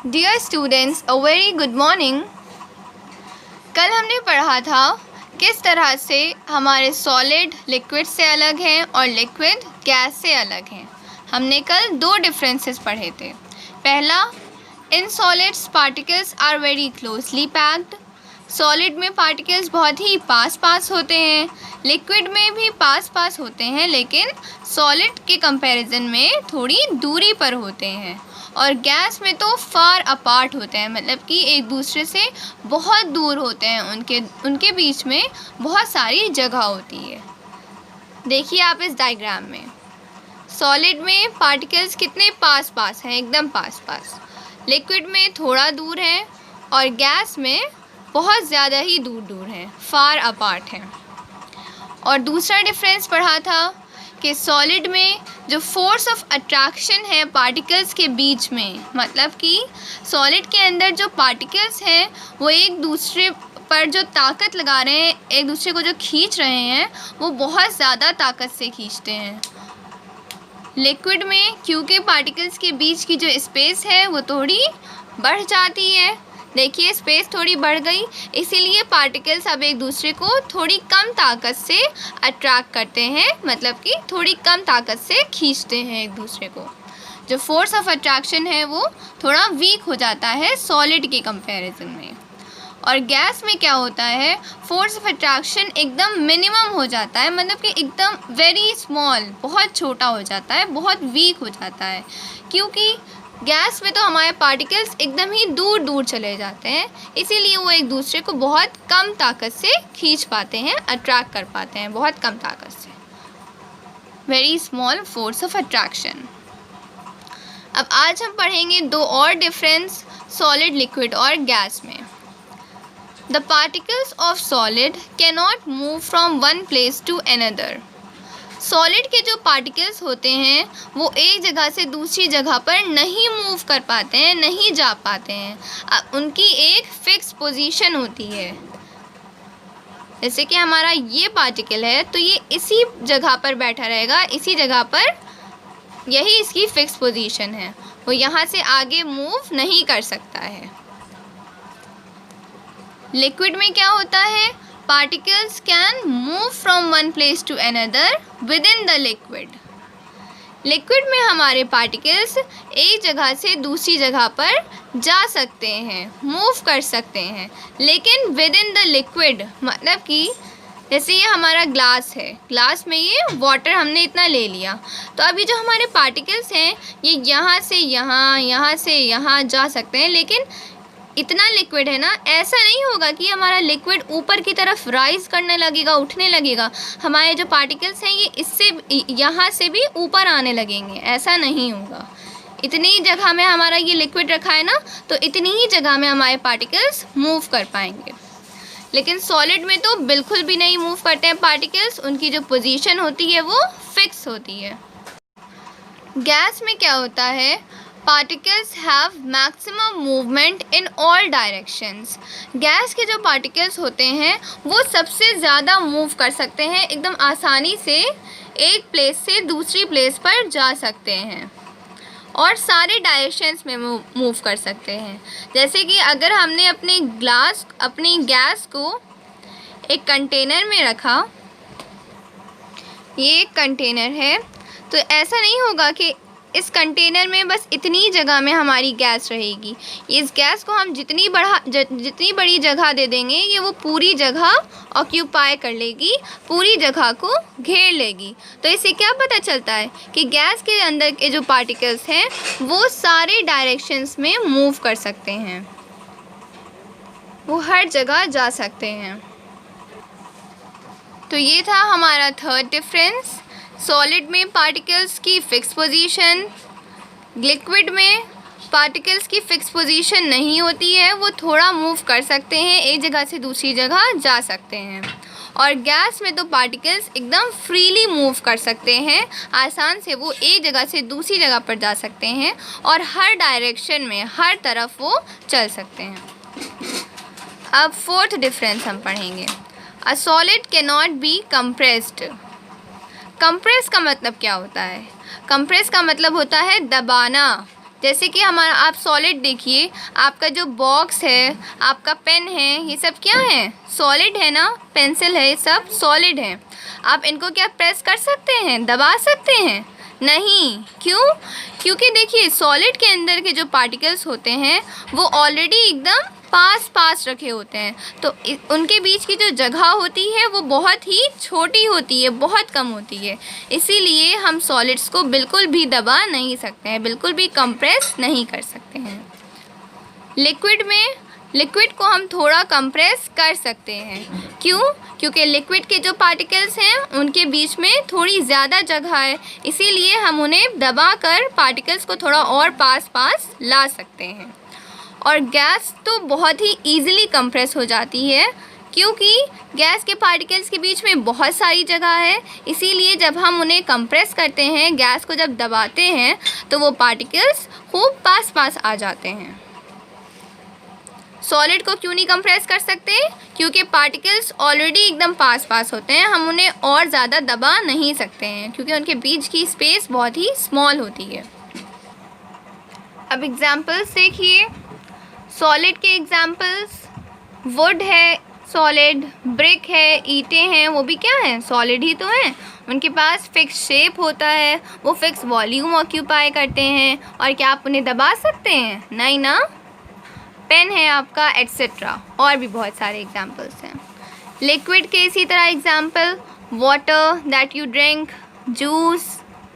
Dear students, a very good morning. कल हमने पढ़ा था किस तरह से हमारे सॉलिड लिक्विड से अलग हैं और लिक्विड गैस से अलग हैं। हमने कल दो डिफरेंसेस पढ़े थे। पहला, in solids particles are very closely packed. Solid में पार्टिकल्स बहुत ही पास होते हैं, लिक्विड में भी पास होते हैं, लेकिन सॉलिड के कंपैरिजन में थोड़ी दूरी पर होते हैं। और गैस में तो फार अपार्ट होते हैं, मतलब कि एक दूसरे से बहुत दूर होते हैं, उनके बीच में बहुत सारी जगह होती है। देखिए आप इस डायग्राम में सॉलिड में पार्टिकल्स कितने पास हैं, एकदम पास। लिक्विड में थोड़ा दूर है और गैस में बहुत ज़्यादा ही दूर हैं, फार अपार्ट हैं। और दूसरा डिफरेंस पढ़ा था कि सॉलिड में जो फोर्स ऑफ अट्रैक्शन है पार्टिकल्स के बीच में, मतलब कि सॉलिड के अंदर जो पार्टिकल्स हैं वो एक दूसरे पर जो ताकत लगा रहे हैं, एक दूसरे को जो खींच रहे हैं, वो बहुत ज़्यादा ताकत से खींचते हैं। लिक्विड में क्योंकि पार्टिकल्स के बीच की जो स्पेस है वो थोड़ी बढ़ जाती है। देखिए स्पेस थोड़ी बढ़ गई, इसीलिए पार्टिकल्स अब एक दूसरे को थोड़ी कम ताकत से अट्रैक्ट करते हैं, मतलब कि थोड़ी कम ताकत से खींचते हैं एक दूसरे को। जो फोर्स ऑफ अट्रैक्शन है वो थोड़ा वीक हो जाता है सॉलिड के कंपैरिजन में। और गैस में क्या होता है, फोर्स ऑफ अट्रैक्शन एकदम मिनिमम हो जाता है, मतलब कि एकदम वेरी स्मॉल, बहुत छोटा हो जाता है, बहुत वीक हो जाता है। क्योंकि गैस में तो हमारे पार्टिकल्स एकदम ही दूर चले जाते हैं, इसीलिए वो एक दूसरे को बहुत कम ताकत से खींच पाते हैं, अट्रैक्ट कर पाते हैं बहुत कम ताकत से। Very small force of attraction. अब आज हम पढ़ेंगे दो और डिफरेंस सॉलिड, लिक्विड और गैस में। The particles of solid cannot move from one place to another. Solid के जो पार्टिकल्स होते हैं वो एक जगह से दूसरी जगह पर नहीं मूव कर पाते हैं, नहीं जा पाते हैं। उनकी एक फिक्स पोजीशन होती है। जैसे कि हमारा ये पार्टिकल है तो ये इसी जगह पर बैठा रहेगा, इसी जगह पर, यही इसकी फिक्स पोजीशन है, वो यहाँ से आगे मूव नहीं कर सकता है। लिक्विड में क्या होता है, particles can move from one place to another within the liquid. Liquid में हमारे पार्टिकल्स एक जगह से दूसरी जगह पर जा सकते हैं, मूव कर सकते हैं, लेकिन विद इन द लिक्विड, मतलब कि जैसे ये हमारा ग्लास है, ग्लास में ये वाटर हमने इतना ले लिया, तो अभी जो हमारे पार्टिकल्स हैं ये यहाँ से यहाँ, यहाँ से यहाँ जा सकते हैं, लेकिन इतना लिक्विड है ना, ऐसा नहीं होगा कि हमारा लिक्विड ऊपर की तरफ राइज करने लगेगा, उठने लगेगा। हमारे जो पार्टिकल्स हैं ये इससे यहाँ से भी ऊपर आने लगेंगे, ऐसा नहीं होगा। इतनी ही जगह में हमारा ये लिक्विड रखा है ना, तो इतनी ही जगह में हमारे पार्टिकल्स मूव कर पाएंगे। लेकिन सॉलिड में तो बिल्कुल भी नहीं मूव करते हैं पार्टिकल्स, उनकी जो पोजीशन होती है वो फिक्स होती है। गैस में क्या होता है, particles have maximum movement in all directions. Gas के जो पार्टिकल्स होते हैं वो सबसे ज़्यादा मूव कर सकते हैं, एकदम आसानी से एक प्लेस से दूसरी प्लेस पर जा सकते हैं और सारे डायरेक्शंस में मूव कर सकते हैं। जैसे कि अगर हमने अपनी गैस को एक कंटेनर में रखा, ये एक कंटेनर है, तो ऐसा नहीं होगा कि इस कंटेनर में बस इतनी जगह में हमारी गैस रहेगी। इस गैस को हम जितनी बड़ी जगह दे देंगे, ये वो पूरी जगह ऑक्यूपाई कर लेगी, पूरी जगह को घेर लेगी। तो इससे क्या पता चलता है कि गैस के अंदर के जो पार्टिकल्स हैं वो सारे डायरेक्शंस में मूव कर सकते हैं, वो हर जगह जा सकते हैं। तो ये था हमारा थर्ड डिफरेंस। सॉलिड में पार्टिकल्स की फ़िक्स पोजीशन, लिक्विड में पार्टिकल्स की फ़िक्स पोजीशन नहीं होती है, वो थोड़ा मूव कर सकते हैं, एक जगह से दूसरी जगह जा सकते हैं। और गैस में तो पार्टिकल्स एकदम फ्रीली मूव कर सकते हैं, आसान से वो एक जगह से दूसरी जगह पर जा सकते हैं और हर डायरेक्शन में, हर तरफ वो चल सकते हैं। अब फोर्थ डिफरेंस हम पढ़ेंगे। A solid can not be compressed. Compress का मतलब क्या होता है, कंप्रेस का मतलब होता है दबाना, जैसे कि हमारा आप सॉलिड देखिए, आपका जो बॉक्स है, आपका पेन है, ये सब क्या है? सॉलिड है ना। पेंसिल है, ये सब सॉलिड है। आप इनको क्या प्रेस कर सकते हैं, दबा सकते हैं? नहीं। क्यों? क्योंकि देखिए सॉलिड के अंदर के जो पार्टिकल्स होते हैं वो ऑलरेडी एकदम पास पास रखे होते हैं, तो उनके बीच की जो जगह होती है वो बहुत ही छोटी होती है, बहुत कम होती है। इसीलिए हम सॉलिड्स को बिल्कुल भी दबा नहीं सकते हैं, बिल्कुल भी कंप्रेस नहीं कर सकते हैं। लिक्विड को हम थोड़ा कंप्रेस कर सकते हैं। क्यों? क्योंकि लिक्विड के जो पार्टिकल्स हैं उनके बीच में थोड़ी ज़्यादा जगह है, इसीलिए हम उन्हें दबाकर पार्टिकल्स को थोड़ा और पास पास ला सकते हैं। और गैस तो बहुत ही ईज़िली कंप्रेस हो जाती है, क्योंकि गैस के पार्टिकल्स के बीच में बहुत सारी जगह है। इसीलिए जब हम उन्हें कंप्रेस करते हैं, गैस को जब दबाते हैं, तो वो पार्टिकल्स खूब पास पास आ जाते हैं। सॉलिड को क्यों नहीं कंप्रेस कर सकते? क्योंकि पार्टिकल्स ऑलरेडी एकदम पास पास होते हैं, हम उन्हें और ज़्यादा दबा नहीं सकते हैं, क्योंकि उनके बीच की स्पेस बहुत ही स्मॉल होती है। अब एग्जाम्पल्स देखिए। सॉलिड के एग्जाम्पल्स, वुड है सॉलिड, ब्रिक है, ईंटें हैं, वो भी क्या हैं? सॉलिड ही तो हैं। उनके पास फिक्स शेप होता है, वो फिक्स वॉल्यूम ऑक्यूपाई करते हैं, और क्या आप उन्हें दबा सकते हैं? नहीं ना। पेन है आपका, एट्सेट्रा, और भी बहुत सारे एग्जाम्पल्स हैं। लिक्विड के इसी तरह example, water that you drink, juice,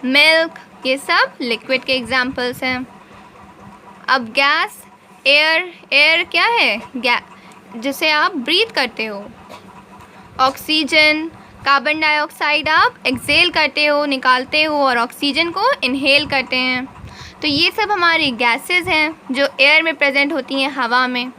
milk, ये सब लिक्विड के एग्जाम्पल्स हैं। अब गैस, एयर क्या है? जिसे आप ब्रीथ करते हो। ऑक्सीजन, कार्बन डाइऑक्साइड आप एक्सेल करते हो, निकालते हो, और ऑक्सीजन को इनहेल करते हैं। तो ये सब हमारी गैसेस हैं जो एयर में प्रेजेंट होती हैं, हवा में।